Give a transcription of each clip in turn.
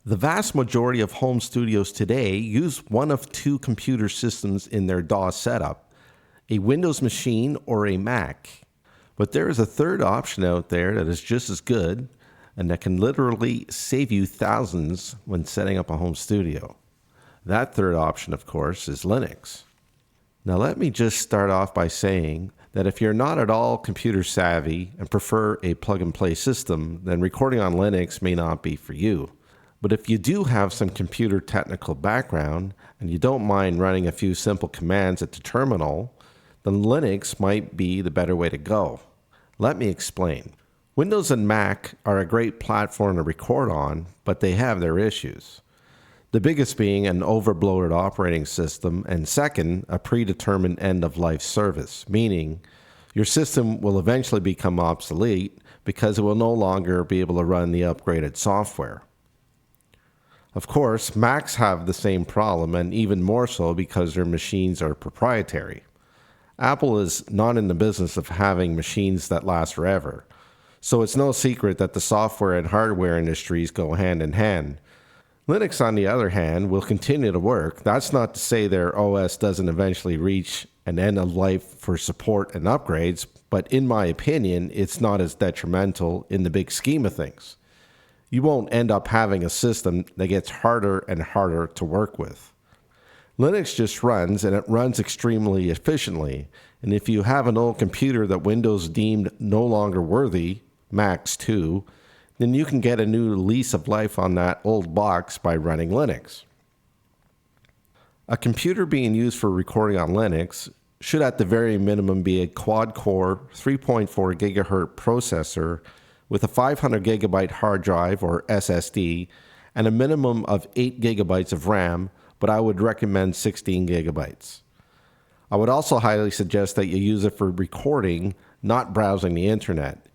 The vast majority of home studios today use one of two computer systems in their DAW setup, a Windows machine or a Mac. But there is a third option out there that is just as good and that can literally save you thousands when setting up a home studio. That third option, of course, is Linux. Now let me just start off by saying that if you're not at all computer savvy and prefer a plug-and-play system, then recording on Linux may not be for you. But if you do have some computer technical background and you don't mind running a few simple commands at the terminal, then Linux might be the better way to go. Let me explain. Windows and Mac are a great platform to record on, but they have their issues. The biggest being an overbloated operating system, and second, a predetermined end-of-life service, meaning your system will eventually become obsolete because it will no longer be able to run the upgraded software. Of course, Macs have the same problem, and even more so because their machines are proprietary. Apple is not in the business of having machines that last forever, so it's no secret that the software and hardware industries go hand in hand. Linux, on the other hand, will continue to work. That's not to say their OS doesn't eventually reach an end of life for support and upgrades, but in my opinion, it's not as detrimental in the big scheme of things. You won't end up having a system that gets harder and harder to work with. Linux just runs, and it runs extremely efficiently. And if you have an old computer that Windows deemed no longer worthy, Macs too, then you can get a new lease of life on that old box by running Linux. A computer being used for recording on Linux should at the very minimum be a quad-core 3.4 GHz processor with a 500 gigabyte hard drive or SSD and a minimum of 8 gigabytes of RAM, but I would recommend 16 gigabytes. I would also highly suggest that you use it for recording, not browsing the internet.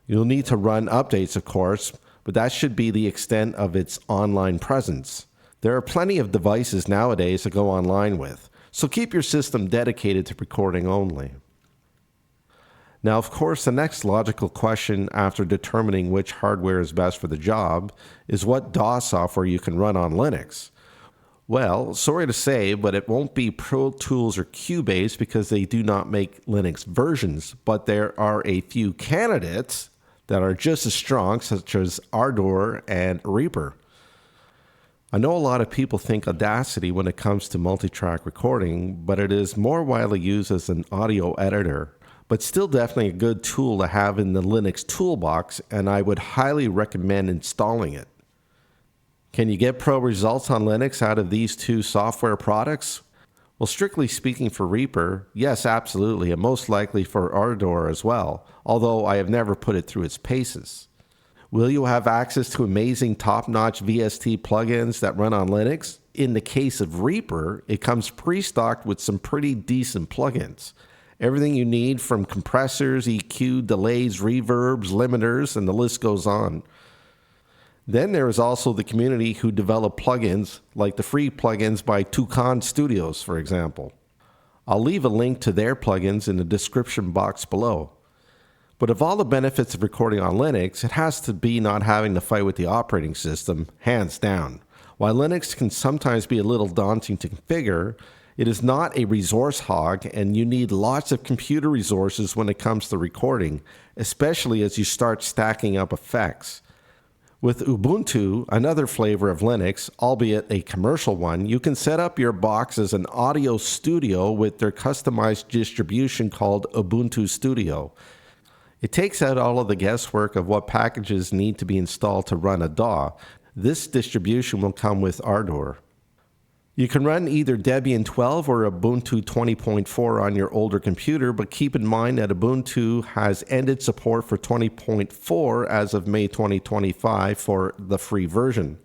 You'll need to run updates, of course, but that should be the extent of its online presence. There are plenty of devices nowadays to go online with, so keep your system dedicated to recording only. Now, of course, the next logical question after determining which hardware is best for the job is what DAW software you can run on Linux. Well, sorry to say, but it won't be Pro Tools or Cubase because they do not make Linux versions, but there are a few candidates that are just as strong, such as Ardour and Reaper. I know a lot of people think Audacity when it comes to multi-track recording, but it is more widely used as an audio editor, but still definitely a good tool to have in the Linux toolbox, and I would highly recommend installing it. Can you get pro results on Linux out of these two software products? Well, strictly speaking for Reaper, yes, absolutely, and most likely for Ardour as well, although I have never put it through its paces. Will you have access to amazing top-notch VST plugins that run on Linux? In the case of Reaper, it comes pre-stocked with some pretty decent plugins. Everything you need from compressors, EQ, delays, reverbs, limiters, and the list goes on. Then there is also the community who develop plugins, like the free plugins by Toucan Studios, for example. I'll leave a link to their plugins in the description box below. But of all the benefits of recording on Linux, it has to be not having to fight with the operating system, hands down. While Linux can sometimes be a little daunting to configure, it is not a resource hog, and you need lots of computer resources when it comes to recording, especially as you start stacking up effects. With Ubuntu, another flavor of Linux, albeit a commercial one, you can set up your box as an audio studio with their customized distribution called Ubuntu Studio. It takes out all of the guesswork of what packages need to be installed to run a DAW. This distribution will come with Ardour. You can run either Debian 12 or Ubuntu 20.4 on your older computer, but keep in mind that Ubuntu has ended support for 20.4 as of May 2025 for the free version.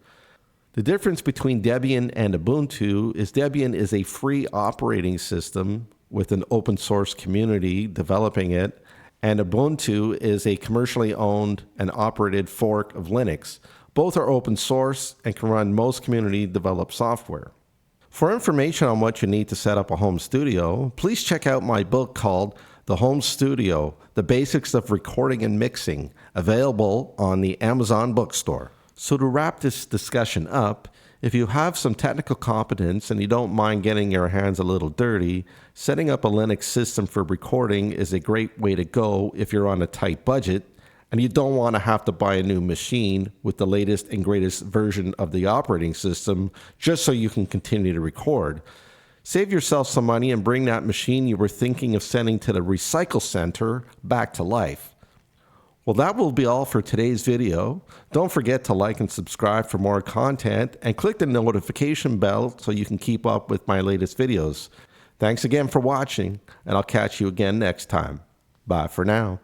The difference between Debian and Ubuntu is Debian is a free operating system with an open source community developing it, and Ubuntu is a commercially owned and operated fork of Linux. Both are open source and can run most community developed software. For information on what you need to set up a home studio, please check out my book called The Home Studio, The Basics of Recording and Mixing, available on the Amazon bookstore. So to wrap this discussion up, if you have some technical competence and you don't mind getting your hands a little dirty, setting up a Linux system for recording is a great way to go if you're on a tight budget and you don't want to have to buy a new machine with the latest and greatest version of the operating system just so you can continue to record. Save yourself some money and bring that machine you were thinking of sending to the recycle center back to life. Well, that will be all for today's video. Don't forget to like and subscribe for more content and click the notification bell so you can keep up with my latest videos. Thanks again for watching, and I'll catch you again next time. Bye for now.